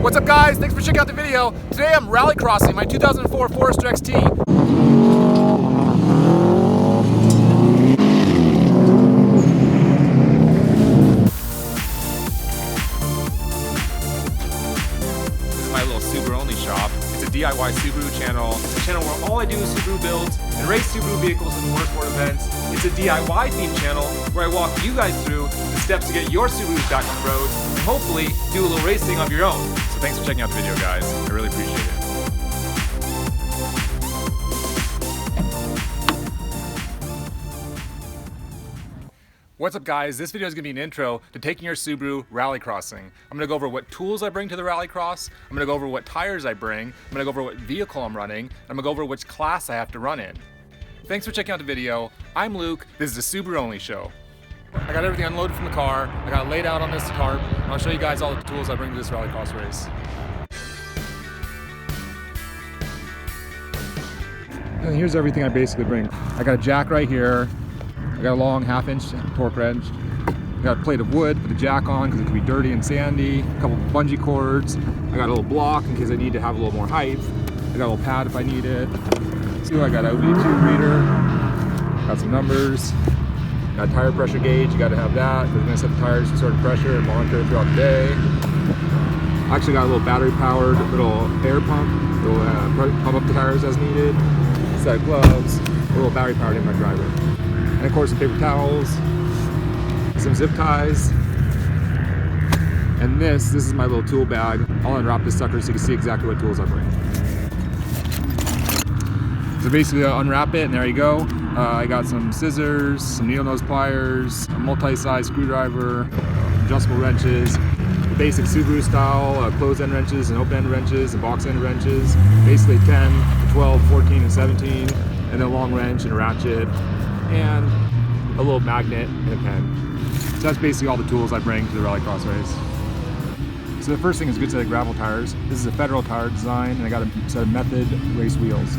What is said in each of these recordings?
What's up guys, thanks for checking out the video. Today I'm rally crossing my 2004 Forester XT. This is my little SubaruONLY shop. It's a DIY Subaru channel. It's a channel where all I do is Subaru builds and race Subaru vehicles in motorsport events. It's a DIY themed channel where I walk you guys through the steps to get your Subarus back on the road and hopefully do a little racing of your own. So thanks for checking out the video guys, I really appreciate it. What's up guys, this video is going to be an intro to taking your Subaru rally crossing. I'm going to go over what tools I bring to the rally cross, I'm going to go over what tires I bring, I'm going to go over what vehicle I'm running, I'm going to go over which class I have to run in. Thanks for checking out the video. I'm Luke, this is the SubaruONLY show. I got everything unloaded from the car, I got it laid out on this tarp, and I'll show you guys all the tools I bring to this rallycross race. And here's everything I basically bring. I got a jack right here, I got a long 1/2-inch torque wrench, I got a plate of wood for the jack on because it can be dirty and sandy, a couple bungee cords, I got a little block in case I need to have a little more height, I got a little pad if I need it. See, I got an OBD tube reader, got some numbers, got a tire pressure gauge, you got to have that because we're going to set the tires to certain pressure and monitor it throughout the day. I actually got a little battery powered little air pump, it'll pump up the tires as needed, set of gloves, a little battery powered in my driver. And of course some paper towels, some zip ties, and this is my little tool bag. I'll unwrap this sucker so you can see exactly what tools I bring. So basically I'll unwrap it and there you go. I got some scissors, some needle nose pliers, a multi-size screwdriver, adjustable wrenches, the basic Subaru style closed end wrenches and open end wrenches and box end wrenches, basically 10, 12, 14, and 17, and then a long wrench and a ratchet, and a little magnet and a pen. So that's basically all the tools I bring to the rallycross race. So the first thing is good set of gravel tires. This is a Federal tire design, and I got a set of Method race wheels.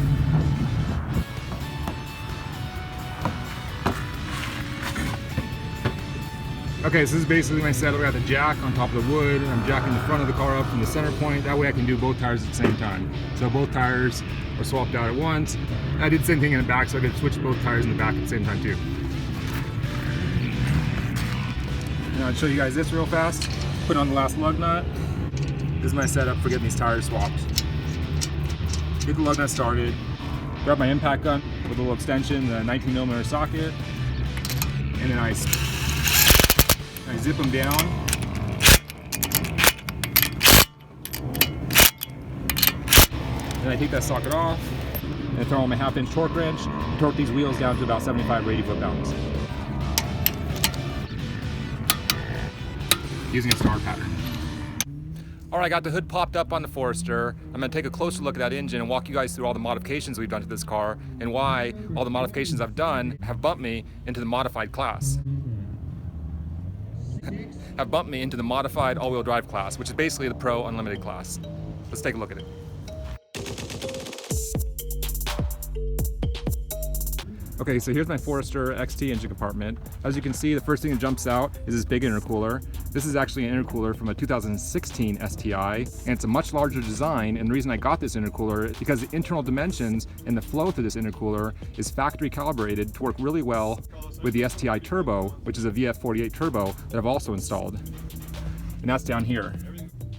Okay, so this is basically my setup. I got the jack on top of the wood, and I'm jacking the front of the car up from the center point. That way I can do both tires at the same time. So both tires are swapped out at once. I did the same thing in the back, so I could switch both tires in the back at the same time too. Now I'll show you guys this real fast. Put on the last lug nut. This is my setup for getting these tires swapped. Get the lug nut started. Grab my impact gun with a little extension, the 19mm socket, and then I zip them down. Then I take that socket off and throw on my 1/2-inch torque wrench and torque these wheels down to about 75 or 80 foot-pounds. Using a star pattern. Alright, I got the hood popped up on the Forester. I'm going to take a closer look at that engine and walk you guys through all the modifications we've done to this car and why all the modifications I've done have bumped me into the modified class. Have bumped me into the modified all-wheel drive class, which is basically the Pro Unlimited class. Let's take a look at it. Okay, so here's my Forester XT engine compartment. As you can see, the first thing that jumps out is this big intercooler. This is actually an intercooler from a 2016 STI, and it's a much larger design, and the reason I got this intercooler is because the internal dimensions and the flow through this intercooler is factory calibrated to work really well with the STI Turbo, which is a VF48 turbo that I've also installed. And that's down here.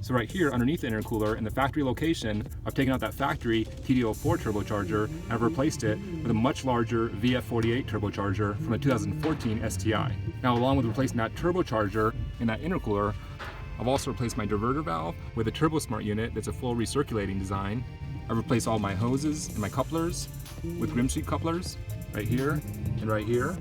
So right here underneath the intercooler in the factory location, I've taken out that factory TD04 turbocharger and I've replaced it with a much larger VF48 turbocharger from a 2014 STI. Now along with replacing that turbocharger in that intercooler, I've also replaced my diverter valve with a TurboSmart unit that's a full recirculating design. I've replaced all my hoses and my couplers with Grimspeed couplers right here and right here.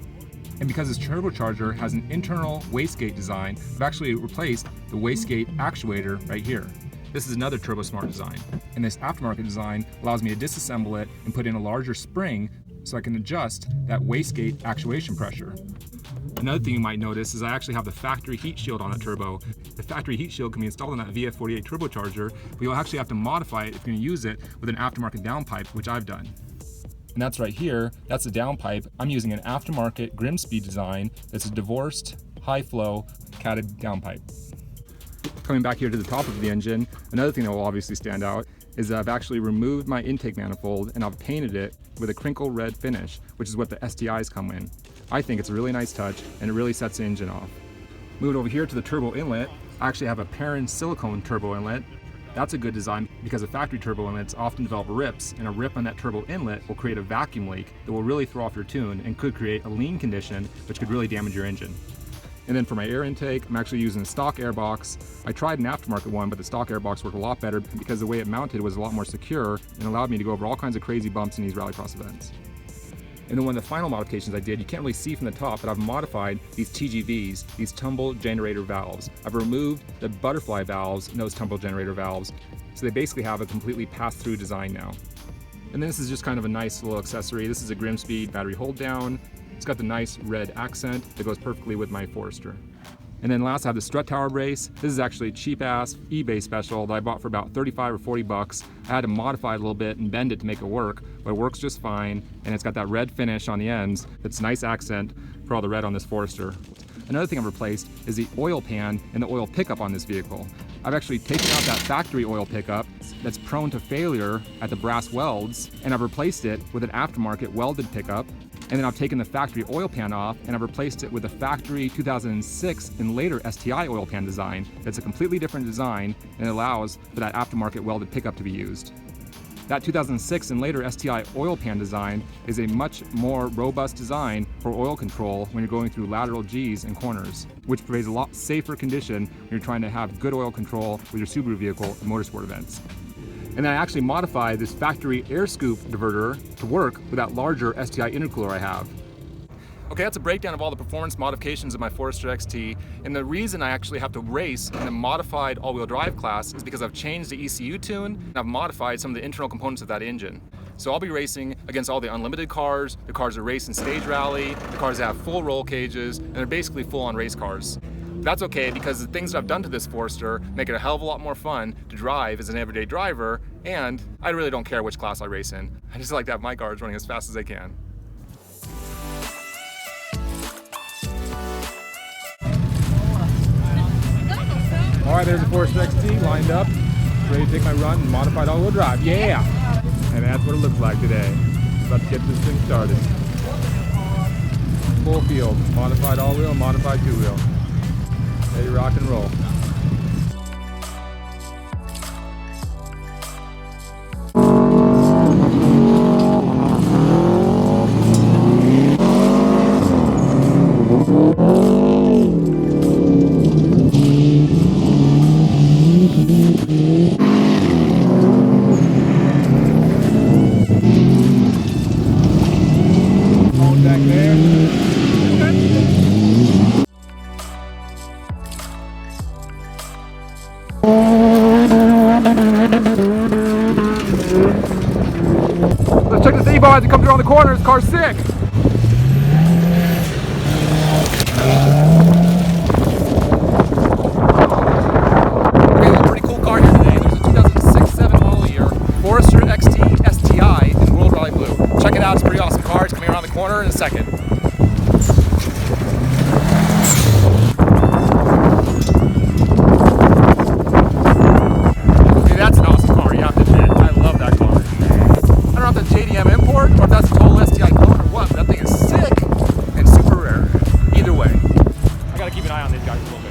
And because this turbocharger has an internal wastegate design, I've actually replaced the wastegate actuator right here. This is another TurboSmart design. And this aftermarket design allows me to disassemble it and put in a larger spring so I can adjust that wastegate actuation pressure. Another thing you might notice is I actually have the factory heat shield on that turbo. The factory heat shield can be installed on that VF48 turbocharger, but you'll actually have to modify it if you're going to use it with an aftermarket downpipe, which I've done. And that's right here, that's the downpipe. I'm using an aftermarket Grimspeed design that's a divorced, high flow, catted downpipe. Coming back here to the top of the engine, another thing that will obviously stand out is that I've actually removed my intake manifold and I've painted it with a crinkle red finish, which is what the STIs come in. I think it's a really nice touch and it really sets the engine off. Moving over here to the turbo inlet, I actually have a Perrin silicone turbo inlet. That's a good design because the factory turbo inlets often develop rips, and a rip on that turbo inlet will create a vacuum leak that will really throw off your tune and could create a lean condition, which could really damage your engine. And then for my air intake, I'm actually using a stock airbox. I tried an aftermarket one, but the stock airbox worked a lot better because the way it mounted was a lot more secure and allowed me to go over all kinds of crazy bumps in these rallycross events. And then one of the final modifications I did, you can't really see from the top, but I've modified these TGVs, these tumble generator valves. I've removed the butterfly valves in those tumble generator valves, so they basically have a completely pass-through design now. And then this is just kind of a nice little accessory. This is a Grimspeed battery hold down. It's got the nice red accent that goes perfectly with my Forester. And then last I have the strut tower brace. This is actually a cheap ass eBay special that I bought for about 35 or 40 bucks. I had to modify it a little bit and bend it to make it work, but it works just fine. And it's got that red finish on the ends. That's a nice accent for all the red on this Forester. Another thing I've replaced is the oil pan and the oil pickup on this vehicle. I've actually taken out that factory oil pickup that's prone to failure at the brass welds, and I've replaced it with an aftermarket welded pickup. And then I've taken the factory oil pan off and I've replaced it with a factory 2006 and later STI oil pan design. That's a completely different design and it allows for that aftermarket welded pickup to be used. That 2006 and later STI oil pan design is a much more robust design for oil control when you're going through lateral G's and corners, which provides a lot safer condition when you're trying to have good oil control with your Subaru vehicle at motorsport events. And then I actually modified this factory air scoop diverter to work with that larger STI intercooler I have. Okay, that's a breakdown of all the performance modifications of my Forester XT, and the reason I actually have to race in a modified all-wheel drive class is because I've changed the ECU tune and I've modified some of the internal components of that engine. So I'll be racing against all the unlimited cars, the cars that race in stage rally, the cars that have full roll cages, and they're basically full-on race cars. That's okay because the things that I've done to this Forester make it a hell of a lot more fun to drive as an everyday driver, and I really don't care which class I race in. I just like to have my cars running as fast as they can. Alright, there's the Forester XT lined up, ready to take my run in modified all-wheel drive. Yeah! And that's what it looks like today. About to get this thing started. Full field, modified all-wheel, modified two-wheel. Ready to rock and roll. On deck there. Let's check this E-bar as it comes around the corner. This car's sick. Okay, there's a pretty cool car here today. There's a 2006-7 model year Forester XT STI in World Rally Blue. Check it out. It's a pretty awesome car. It's coming around the corner in a second. That's an awesome car, you have to admit. I love that car. I don't know if that's JDM import or if that's a total STI clone or what, but that thing is sick and super rare. Either way. I gotta keep an eye on these guys a little bit.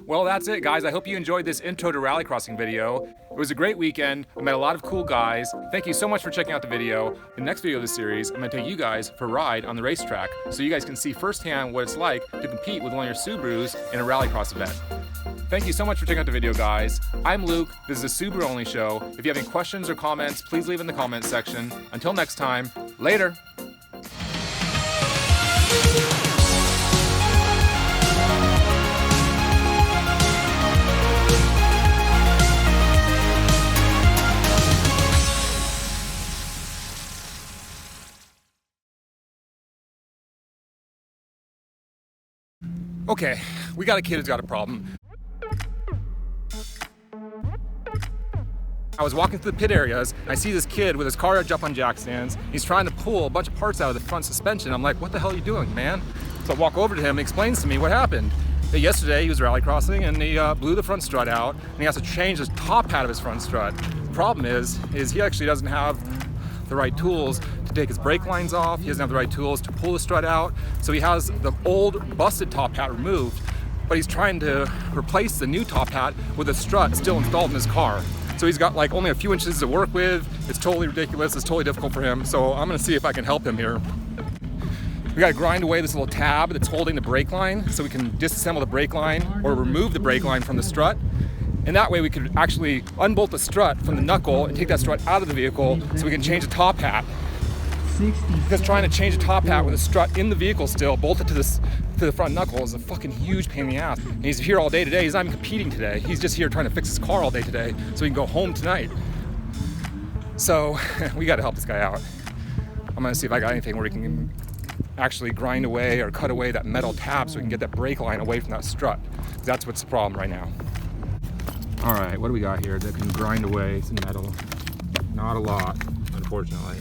Well, that's it, guys. I hope you enjoyed this intro to rallycrossing video. It was a great weekend. I met a lot of cool guys. Thank you so much for checking out the video. In the next video of the series, I'm gonna take you guys for a ride on the racetrack so you guys can see firsthand what it's like to compete with one of your Subarus in a rallycross event. Thank you so much for checking out the video, guys. I'm Luke. This is the Subaru Only Show. If you have any questions or comments, please leave in the comments section. Until next time, later. Okay, we got a kid who's got a problem. I was walking through the pit areas, and I see this kid with his car jump on jack stands. He's trying to pull a bunch of parts out of the front suspension. I'm like, what the hell are you doing, man? So I walk over to him, and he explains to me what happened. Yesterday he was rallycrossing and he blew the front strut out, and he has to change the top hat of his front strut. The problem is he actually doesn't have the right tools to take his brake lines off. He doesn't have the right tools to pull the strut out. So he has the old busted top hat removed, but he's trying to replace the new top hat with a strut still installed in his car. So he's got like only a few inches to work with. It's totally ridiculous. It's totally difficult for him. So I'm gonna see if I can help him here. We gotta grind away this little tab that's holding the brake line so we can disassemble the brake line or remove the brake line from the strut. And that way we could actually unbolt the strut from the knuckle and take that strut out of the vehicle so we can change the top hat. Because trying to change the top hat with a strut in the vehicle still, bolted to the front knuckle, is a fucking huge pain in the ass. And he's here all day today. He's not even competing today. He's just here trying to fix his car all day today so he can go home tonight. So we gotta help this guy out. I'm gonna see if I got anything where we can actually grind away or cut away that metal tab so we can get that brake line away from that strut. That's what's the problem right now. All right, what do we got here that can grind away some metal? Not a lot, unfortunately.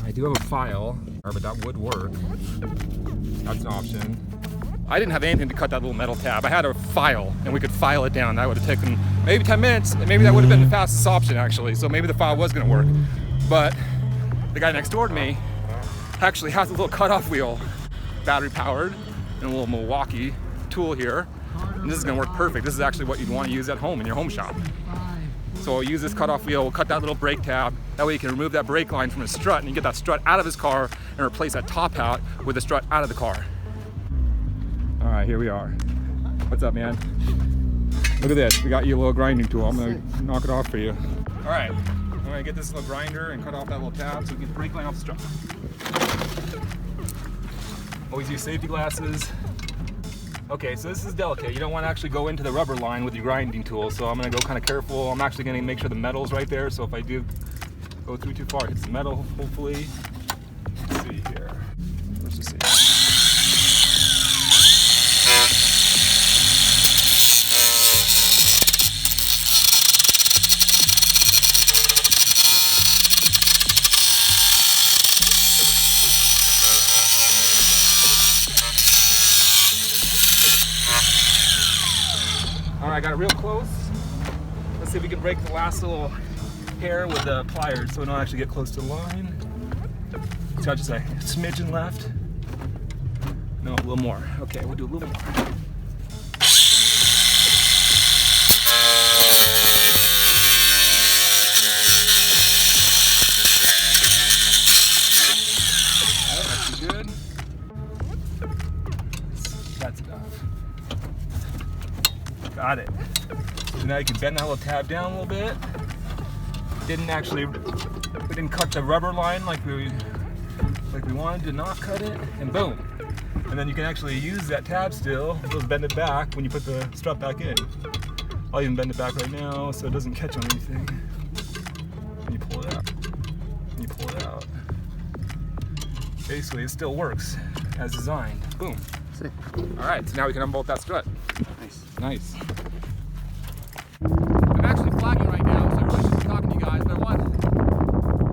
I do have a file, but that would work. That's an option. I didn't have anything to cut that little metal tab. I had a file, and we could file it down. That would have taken maybe 10 minutes. Maybe that would have been the fastest option, actually. So maybe the file was gonna work. But the guy next door to me actually has a little cutoff wheel, battery powered, and a little Milwaukee tool here. And this is gonna work perfect. This is actually what you'd want to use at home in your home shop. So we'll use this cutoff wheel, we'll cut that little brake tab. That way you can remove that brake line from the strut and you get that strut out of his car and replace that top hat with the strut out of the car. All right, here we are. What's up, man? Look at this, we got you a little grinding tool. I'm gonna knock it off for you. All right, I'm gonna get this little grinder and cut off that little tab so we get the brake line off the strut. Always use safety glasses. Okay, so this is delicate. You don't want to actually go into the rubber line with your grinding tool, so I'm going to go kind of careful. I'm actually going to make sure the metal's right there, so if I do go through too far, it hits the metal, hopefully. Let's see here. Let's just see. I got it real close. Let's see if we can break the last little hair with the pliers so we don't actually get close to the line. So I'll just say a smidgen left. No, a little more. Okay, we'll do a little more. That's good. That's enough. Got it. So now you can bend that little tab down a little bit. We didn't cut the rubber line like we wanted to not cut it, and boom. And then you can actually use that tab still, just bend it back when you put the strut back in. I'll even bend it back right now so it doesn't catch on anything. And you pull it out. And you pull it out. Basically, it still works as designed. Boom. All right, so now we can unbolt that strut. Nice. Nice.